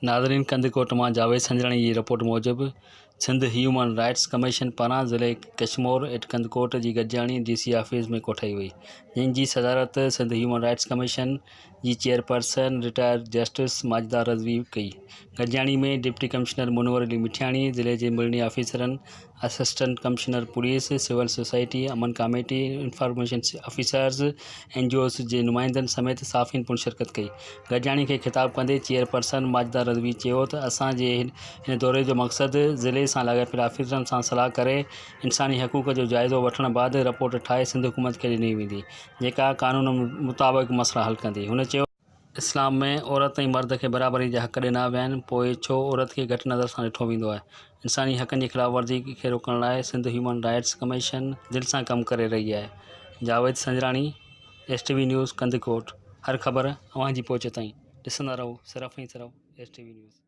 नाज़रीन, कंदकोट मां जावेद संजराणी की रिपोर्ट मूजिब सिंध ह्यूमन राइट्स कमीशन पारां ज़िले कशमोर एट कंदकोट की गॾिजाणी DC ऑफिस में कोठाई हुई, जंहिंजी सदारत सिंध ह्यूमन राइट्स कमीशन की chairperson retired justice Majida Rizvi कई। गॾिजाणी में डिप्टी कमिश्नर मुनवर अली मिठियाणी, ज़िले के मिलनी ऑफिसरन, assistant commissioner police, civil society, अमन कमेटी, इंफॉर्मेशन ऑफिसर्स, NGOs के नुमाइंदनि समेत साफ़िन पिणु शिरकत कई। गॾिजाणी के खिताब कंदे चेयरपर्सन माजिदा रज़वी चयो त असांजे हिन दौरे जो मक़सदु ज़िले सां लाॻापियल ऑफिसरनि सां सलाह करे इंसानी हक़ूक़ जो जाइज़ो वठण बाद रिपोर्ट ठाहे सिंध हुकूमत खे ॾिनी वेंदी, जेका कानून मुताबिक़ मसइला हल कंदी। हुन चयो, इस्लाम में औरत ऐं मर्द खे बराबरी जा हक़ ॾिना विया आहिनि, पोइ छो औरत खे घटि नज़र सां ॾिठो वेंदो आहे। इंसानी हक़नि जी ख़िलाफ़ वर्जी खे रोकण लाइ सिंध ह्यूमन राइट्स कमीशन दिलि सां कमु करे रही आहे। Javed Sanjrani, STV news, Kandhkot. हर ख़बर अव्हां जी पहुच ताईं। ॾिसंदा रहो सिर्फ़ु ऐं सिर्फ़ु STV न्यूज़।